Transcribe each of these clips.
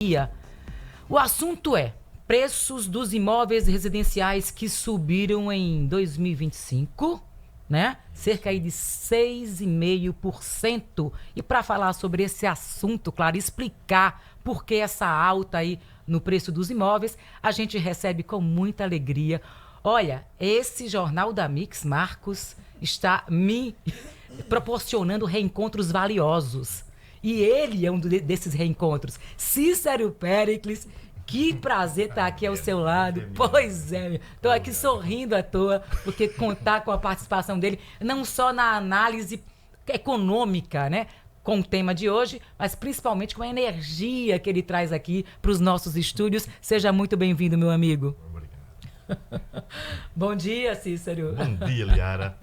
dia. O assunto é preços dos imóveis residenciais que subiram em 2025, né? Cerca aí de 6,5%. E para falar sobre esse assunto, claro, explicar por que essa alta aí no preço dos imóveis, a gente recebe com muita alegria. Olha, esse Jornal da Mix, Marcos, está me proporcionando reencontros valiosos. E ele é um desses reencontros. Cícero Péricles, que prazer estar aqui ao seu lado. Pois é, estou aqui sorrindo à toa, porque contar com a participação dele, não só na análise econômica, né, com o tema de hoje, mas principalmente com a energia que ele traz aqui para os nossos estúdios. Seja muito bem-vindo, meu amigo. Bom dia, Cícero. Bom dia, Liara.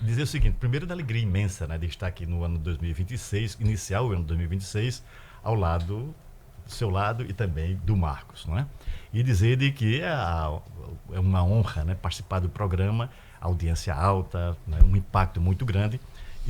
Dizer o seguinte, primeiro da alegria imensa, né, de estar aqui no ano 2026, iniciar o ano 2026 ao lado, do seu lado e também do Marcos, não é? E dizer de que é uma honra, né, participar do programa, audiência alta, né, um impacto muito grande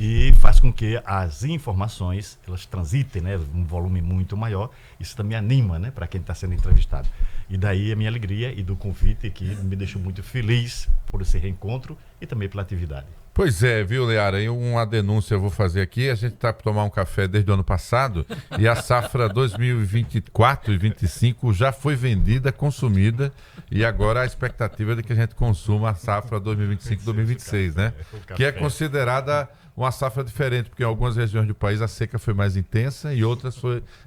e faz com que as informações elas transitem, né, um volume muito maior. Isso também anima, né, para quem está sendo entrevistado. E daí a minha alegria e do convite que me deixou muito feliz por esse reencontro e também pela atividade. Pois é, viu, Leara? E uma denúncia eu vou fazer aqui. A gente está para tomar um café desde o ano passado e a safra 2024 e 2025 já foi vendida, consumida, e agora a expectativa é de que a gente consuma a safra 2025 e 2026, né? Que é considerada uma safra diferente, porque em algumas regiões do país a seca foi mais intensa e outras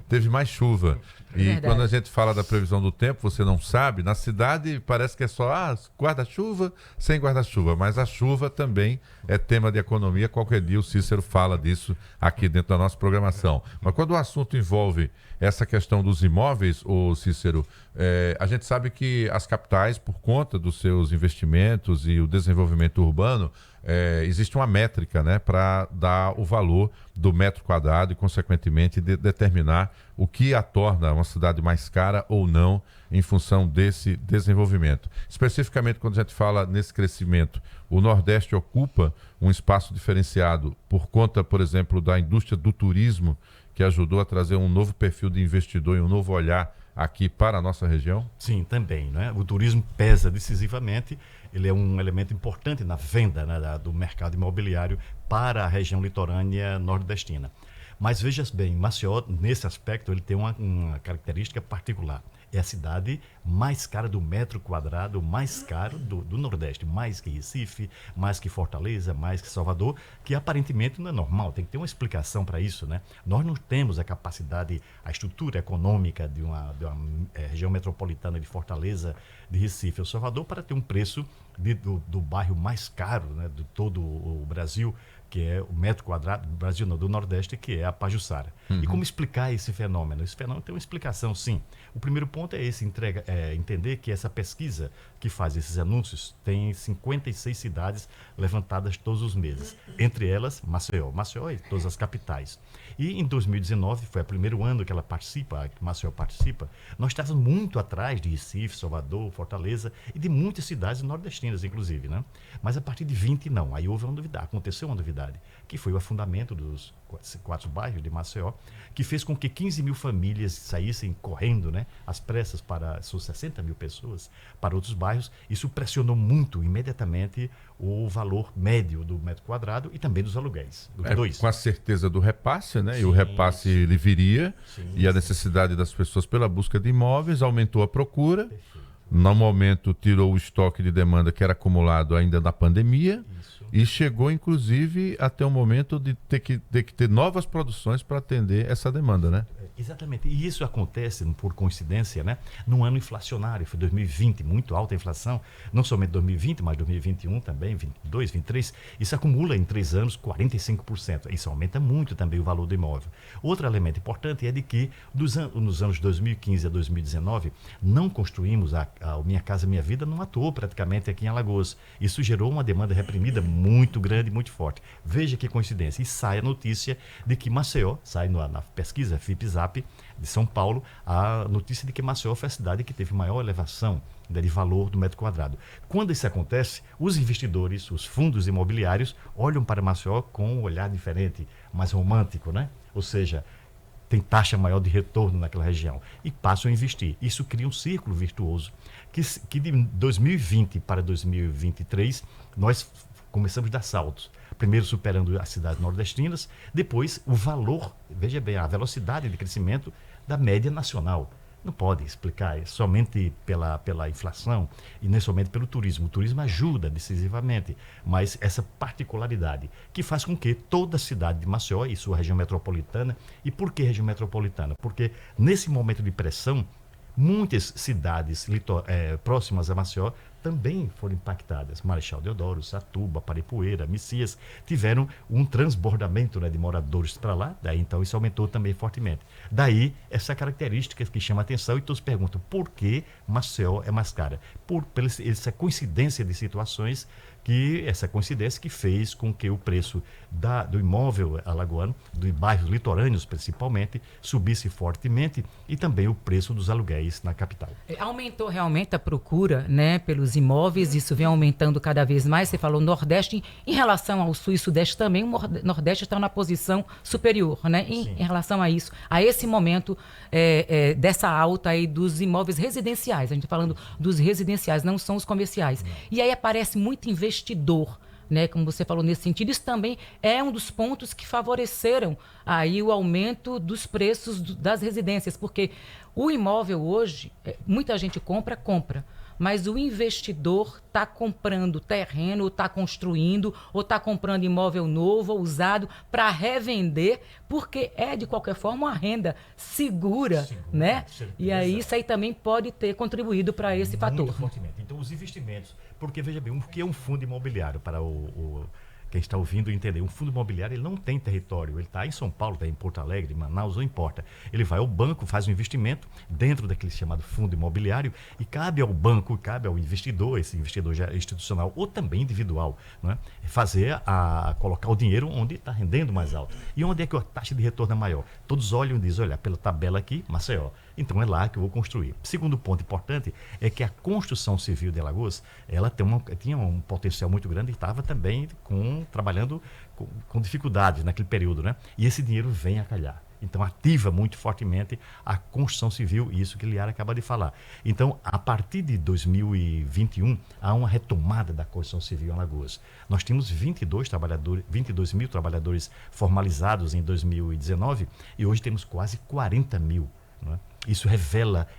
teve mais chuva. E quando a gente fala da previsão do tempo, você não sabe, na cidade parece que é só guarda-chuva, sem guarda-chuva, mas a chuva também é tema de economia. Qualquer dia o Cícero fala disso aqui dentro da nossa programação. Mas quando o assunto envolve essa questão dos imóveis, ô Cícero, a gente sabe que as capitais, por conta dos seus investimentos e o desenvolvimento urbano, existe uma métrica, né, para dar o valor do metro quadrado e, consequentemente, determinar o que a torna uma cidade mais cara ou não em função desse desenvolvimento. Especificamente, quando a gente fala nesse crescimento, o Nordeste ocupa um espaço diferenciado por conta, por exemplo, da indústria do turismo, que ajudou a trazer um novo perfil de investidor e um novo olhar aqui para a nossa região? Sim, também, né? O turismo pesa decisivamente, ele é um elemento importante na venda, né, do mercado imobiliário para a região litorânea nordestina. Mas veja bem, Maceió, nesse aspecto, ele tem uma característica particular. É a cidade mais cara do metro quadrado, mais caro do Nordeste, mais que Recife, mais que Fortaleza, mais que Salvador, que aparentemente não é normal, tem que ter uma explicação para isso, né? Nós não temos a capacidade, a estrutura econômica de uma região metropolitana de Fortaleza, de Recife ou Salvador para ter um preço do bairro mais caro, né, de todo o Brasil, que é o metro quadrado do Brasil, não, do Nordeste, que é a Pajuçara. E como explicar esse fenômeno? Esse fenômeno tem uma explicação, sim. O primeiro ponto é esse, entender que essa pesquisa que faz esses anúncios tem 56 cidades levantadas todos os meses. Entre elas, Maceió e todas as capitais. E em 2019, foi o primeiro ano que ela participa, que Maceió participa, nós estávamos muito atrás de Recife, Salvador, Fortaleza e de muitas cidades nordestinas, inclusive, né? Mas a partir de 20, não. Aí houve uma novidade, aconteceu uma novidade, que foi o afundamento dos 4 bairros de Maceió, que fez com que 15 mil famílias saíssem correndo, né, às pressas são 60 mil pessoas, para outros bairros. Isso pressionou muito, imediatamente, o valor médio do metro quadrado e também dos aluguéis. Com a certeza do repasse, né? Sim, e o repasse ele viria, e a sim. necessidade das pessoas pela busca de imóveis aumentou a procura. No momento, tirou o estoque de demanda que era acumulado ainda na pandemia. Isso. E chegou, inclusive, até o momento de ter que ter novas produções para atender essa demanda, né? Exatamente. E isso acontece, por coincidência, né, num ano inflacionário. Foi 2020, muito alta a inflação. Não somente 2020, mas 2021 também, 22, 23. Isso acumula em 3 anos 45%. Isso aumenta muito também o valor do imóvel. Outro elemento importante é de que, nos anos 2015 a 2019, não construímos a Minha Casa Minha Vida, não atuou praticamente aqui em Alagoas. Isso gerou uma demanda reprimida muito grande, muito forte. Veja que coincidência. E sai a notícia de que Maceió, sai na pesquisa FIPZAP de São Paulo, a notícia de que Maceió foi a cidade que teve maior elevação de valor do metro quadrado. Quando isso acontece, os investidores, os fundos imobiliários olham para Maceió com um olhar diferente, mais romântico, né? Ou seja, tem taxa maior de retorno naquela região e passam a investir. Isso cria um círculo virtuoso que de 2020 para 2023 nós começamos a dar saltos. Primeiro superando as cidades nordestinas, depois o valor, veja bem, a velocidade de crescimento da média nacional. Não pode explicar somente pela inflação e nem somente pelo turismo. O turismo ajuda decisivamente, mas essa particularidade que faz com que toda a cidade de Maceió e sua região metropolitana, e por que região metropolitana? Porque nesse momento de pressão, muitas cidades próximas a Maceió também foram impactadas. Marechal Deodoro, Satuba, Paripueira, Messias, tiveram um transbordamento, né, de moradores para lá, daí então isso aumentou também fortemente. Daí essa característica que chama a atenção e todos perguntam por que Maceió é mais cara? Pela essa coincidência de situações, essa coincidência que fez com que o preço do imóvel alagoano, dos bairros litorâneos principalmente, subisse fortemente e também o preço dos aluguéis na capital. Aumentou realmente a procura, né, pelos imóveis, isso vem aumentando cada vez mais. Você falou Nordeste, em relação ao Sul e Sudeste também, o Nordeste está na posição superior, né, em relação a isso, a esse momento dessa alta aí dos imóveis residenciais. A gente está falando dos residenciais, não são os comerciais. Não. E aí aparece muito investidor, né, como você falou nesse sentido. Isso também é um dos pontos que favoreceram aí o aumento dos preços das residências, porque o imóvel hoje, muita gente compra, mas o investidor está comprando terreno, está construindo, ou está comprando imóvel novo ou usado para revender, porque é, de qualquer forma, uma renda segura, né? E aí isso aí também pode ter contribuído para esse fator. Fortemente. Então, os investimentos, porque, veja bem, o que é um fundo imobiliário para quem está ouvindo entender? Um fundo imobiliário, ele não tem território, ele está em São Paulo, está em Porto Alegre, em Manaus, não importa. Ele vai ao banco, faz um investimento dentro daquele chamado fundo imobiliário e cabe ao banco, cabe ao investidor, esse investidor já institucional ou também individual, né, colocar o dinheiro onde está rendendo mais alto. E onde é que a taxa de retorno é maior? Todos olham e dizem, olha, pela tabela aqui, Maceió. Então é lá que eu vou construir. Segundo ponto importante é que a construção civil de Alagoas, ela tinha um potencial muito grande e estava também trabalhando com dificuldades naquele período, né? E esse dinheiro vem a calhar. Então ativa muito fortemente a construção civil, e isso que Liara acaba de falar. Então, a partir de 2021, há uma retomada da construção civil em Alagoas. Nós tínhamos 22 mil trabalhadores formalizados em 2019 e hoje temos quase 40 mil. Né? Isso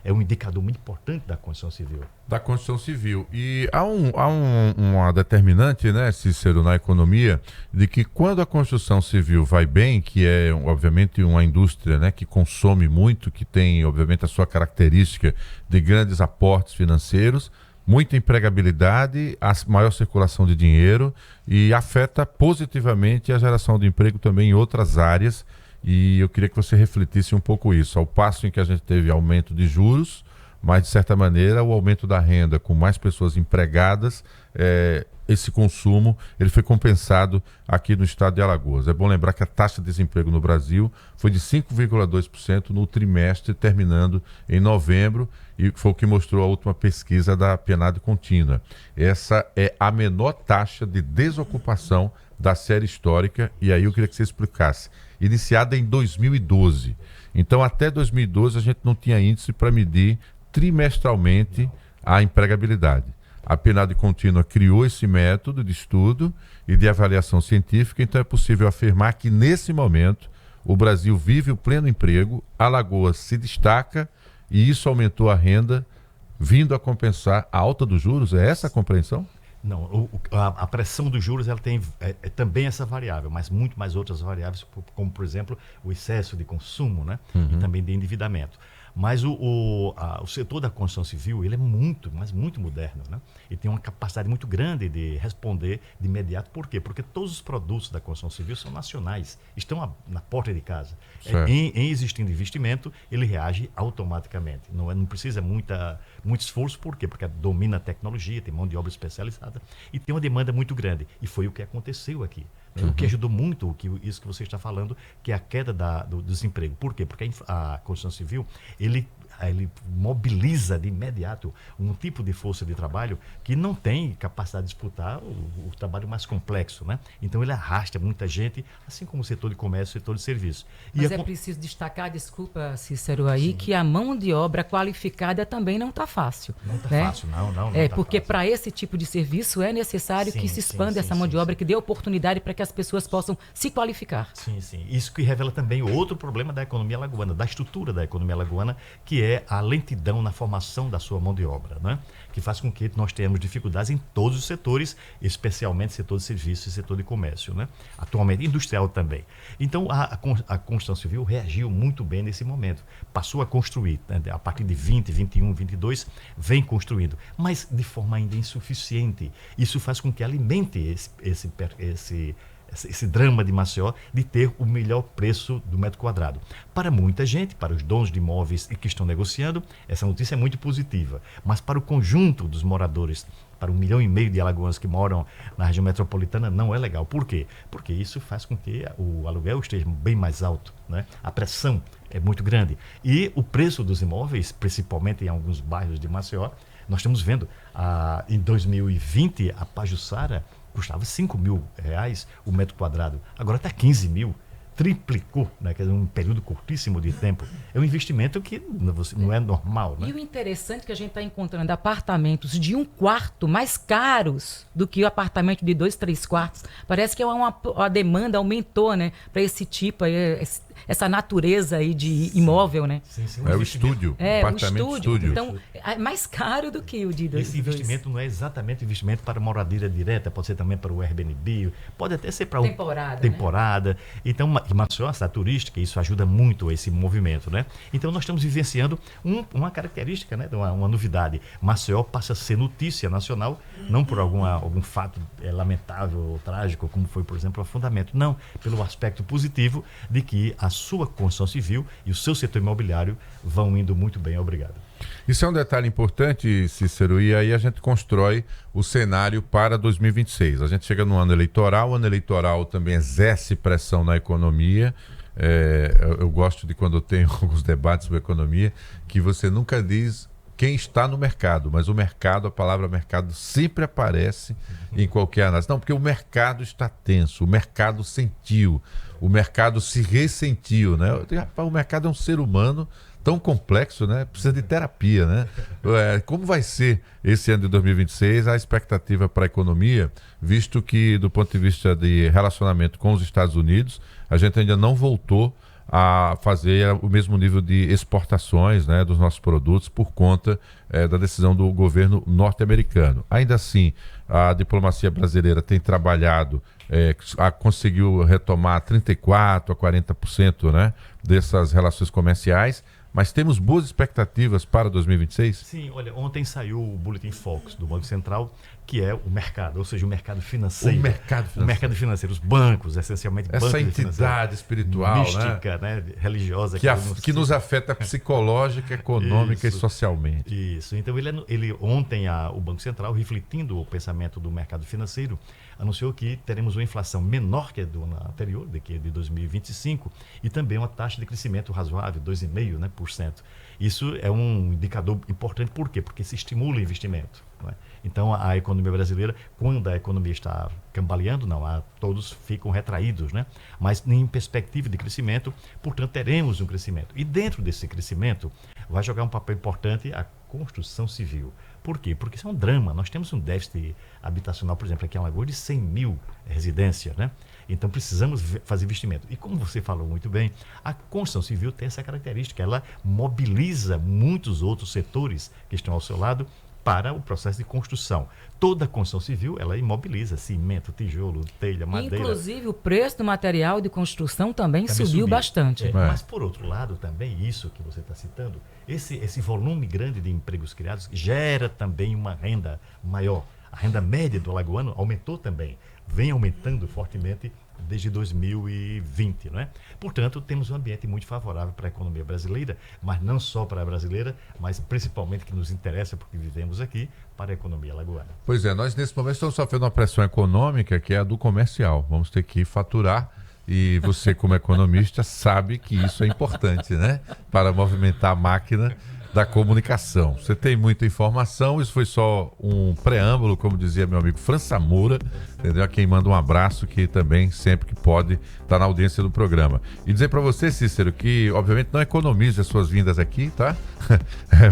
é um indicador muito importante da construção civil. Da construção civil. E há uma determinante, né, Cícero, na economia, de que quando a construção civil vai bem, que é, obviamente, uma indústria, né, que consome muito, que tem, obviamente, a sua característica de grandes aportes financeiros, muita empregabilidade, a maior circulação de dinheiro e afeta positivamente a geração de emprego também em outras áreas. E eu queria que você refletisse um pouco isso, ao passo em que a gente teve aumento de juros, mas, de certa maneira, o aumento da renda com mais pessoas empregadas, esse consumo ele foi compensado aqui no estado de Alagoas. É bom lembrar que a taxa de desemprego no Brasil foi de 5,2% no trimestre, terminando em novembro, e foi o que mostrou a última pesquisa da PNAD contínua. Essa é a menor taxa de desocupação da série histórica, e aí eu queria que você explicasse. Iniciada em 2012. Então, até 2012, a gente não tinha índice para medir trimestralmente a empregabilidade. A PNAD contínua criou esse método de estudo e de avaliação científica, então é possível afirmar que, nesse momento, o Brasil vive o pleno emprego, Alagoas se destaca e isso aumentou a renda, vindo a compensar a alta dos juros. É essa a compreensão? Não, a pressão dos juros ela tem também essa variável, mas muito mais outras variáveis, como, por exemplo, o excesso de consumo, né? E também de endividamento. Mas o setor da construção civil ele é muito, mas muito moderno, né? E tem uma capacidade muito grande de responder de imediato. Por quê? Porque todos os produtos da construção civil são nacionais, estão na porta de casa. Em existindo investimento, ele reage automaticamente. Não precisa muito esforço. Por quê? Porque domina a tecnologia, tem mão de obra especializada e tem uma demanda muito grande. E foi o que aconteceu aqui. O que ajudou muito, isso que você está falando, que é a queda do desemprego. Por quê? Porque a construção civil, ele ele mobiliza de imediato um tipo de força de trabalho que não tem capacidade de disputar o trabalho mais complexo, né? Então ele arrasta muita gente, assim como o setor de comércio e o setor de serviço. Mas é preciso destacar, desculpa, Cícero, aí, sim, que a mão de obra qualificada também não está fácil. Não está né? fácil, não. Porque para esse tipo de serviço é necessário que se expanda essa mão de obra, que dê oportunidade para que as pessoas possam se qualificar. Sim. Isso que revela também outro problema da economia alagoana, da estrutura da economia alagoana, que é a lentidão na formação da sua mão de obra, né? Que faz com que nós tenhamos dificuldades em todos os setores, especialmente setor de serviços e setor de comércio, né? Atualmente industrial também. Então a construção civil reagiu muito bem nesse momento, passou a construir, né? A partir de 20, 21, 22, vem construindo, mas de forma ainda insuficiente. Isso faz com que alimente esse drama de Maceió de ter o melhor preço do metro quadrado. Para muita gente, para os donos de imóveis que estão negociando, essa notícia é muito positiva. Mas para o conjunto dos moradores, para 1,5 milhão de alagoanos que moram na região metropolitana, não é legal. Por quê? Porque isso faz com que o aluguel esteja bem mais alto, né? A pressão é muito grande. E o preço dos imóveis, principalmente em alguns bairros de Maceió, nós estamos vendo, em 2020, a Pajuçara custava R$5.000 o metro quadrado. Agora está 15 mil. Triplicou, né? Quer dizer, um período curtíssimo de tempo. É um investimento que não é normal. Né? E o interessante é que a gente está encontrando apartamentos de 1 quarto mais caros do que o apartamento de 2, 3 quartos. Parece que a demanda aumentou, né? Para esse tipo aí, essa natureza aí de imóvel, né? Sim, o estúdio. Apartamento o estúdio. Então, é mais caro do que o de 2. Esse investimento não é exatamente investimento para moradia direta, pode ser também para o Airbnb, pode até ser para temporada. Né? Então, Maceió é uma cidade turística, e isso ajuda muito esse movimento, né? Então nós estamos vivenciando uma característica, né? Uma novidade. Maceió passa a ser notícia nacional, não por algum fato lamentável ou trágico, como foi, por exemplo, o afundamento. Não, pelo aspecto positivo de que a sua construção civil e o seu setor imobiliário vão indo muito bem. Obrigado. Isso é um detalhe importante, Cícero, e aí a gente constrói o cenário para 2026. A gente chega no ano eleitoral, o ano eleitoral também exerce pressão na economia. Eu gosto de quando eu tenho alguns debates sobre economia, que você nunca diz quem está no mercado, mas o mercado, a palavra mercado sempre aparece em qualquer análise. Não, porque o mercado está tenso, o mercado sentiu, o mercado se ressentiu, né? O mercado é um ser humano tão complexo, né? Precisa de terapia, né? Como vai ser esse ano de 2026? A expectativa para a economia, visto que, do ponto de vista de relacionamento com os Estados Unidos, a gente ainda não voltou a fazer o mesmo nível de exportações, né, dos nossos produtos por conta da decisão do governo norte-americano. Ainda assim, a diplomacia brasileira tem trabalhado, conseguiu retomar 34% a 40%, né, dessas relações comerciais. Mas temos boas expectativas para 2026? Sim, olha, ontem saiu o Boletim Focus do Banco Central, que é o mercado, ou seja, o mercado financeiro. O mercado financeiro, os bancos, essencialmente bancos. Essa entidade espiritual, mística, né, religiosa. Que nos afeta psicológica, econômica e socialmente. Isso, então ontem o Banco Central, refletindo o pensamento do mercado financeiro, anunciou que teremos uma inflação menor que a do ano anterior, que é de 2025, e também uma taxa de crescimento razoável, 2,5%, né, por cento. Isso é um indicador importante, por quê? Porque se estimula o investimento. Não é? Então, a economia brasileira, quando a economia está cambaleando, todos ficam retraídos, né? Mas em perspectiva de crescimento, portanto, teremos um crescimento. E dentro desse crescimento, vai jogar um papel importante a construção civil. Por quê? Porque isso é um drama. Nós temos um déficit habitacional, por exemplo, aqui em Alagoas, de 100 mil residências, né? Então, precisamos fazer investimento. E como você falou muito bem, a construção civil tem essa característica. Ela mobiliza muitos outros setores que estão ao seu lado para o processo de construção. Toda a construção civil, ela imobiliza cimento, tijolo, telha, madeira. Inclusive, o preço do material de construção também subiu bastante. Mas, por outro lado, também isso que você está citando, esse volume grande de empregos criados gera também uma renda maior. A renda média do alagoano aumentou também, vem aumentando fortemente desde 2020, não é? Portanto, temos um ambiente muito favorável para a economia brasileira, mas não só para a brasileira, mas principalmente que nos interessa, porque vivemos aqui, para a economia alagoana. Pois é, nós nesse momento estamos sofrendo uma pressão econômica que é a do comercial. Vamos ter que faturar e você, como economista, sabe que isso é importante, né? Para movimentar a máquina da comunicação. Você tem muita informação, isso foi só um preâmbulo, como dizia meu amigo França Moura, entendeu? A quem manda um abraço, que também, sempre que pode, está na audiência do programa. E dizer para você, Cícero, que obviamente não economize as suas vindas aqui, tá?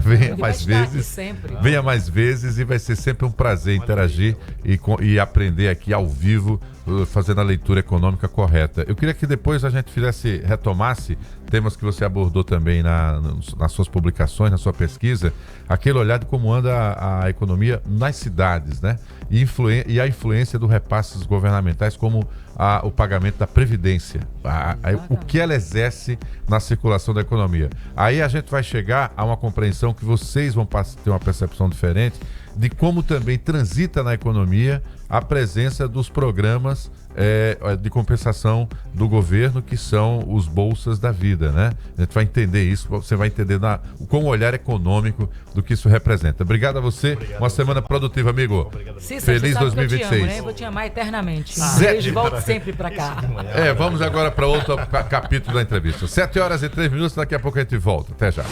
Venha mais vezes. Venha mais vezes e vai ser sempre um prazer interagir e aprender aqui ao vivo, fazendo a leitura econômica correta. Eu queria que depois a gente retomasse temas que você abordou também nas suas publicações, na sua pesquisa, aquele olhar de como anda a economia nas cidades, né? E a influência dos repasses governamentais, como o pagamento da Previdência, o que ela exerce na circulação da economia. Aí a gente vai chegar a uma compreensão que vocês vão ter uma percepção diferente de como também transita na economia a presença dos programas de compensação do governo, que são os bolsas da vida, né? A gente vai entender isso, você vai entender com o olhar econômico do que isso representa. Obrigado a você, uma semana produtiva, amigo. Feliz 2026. Eu te amo, né? Vou te amar eternamente. Beijo, volto sempre pra cá. Vamos agora para outro capítulo da entrevista. 7h03, daqui a pouco a gente volta. Até já.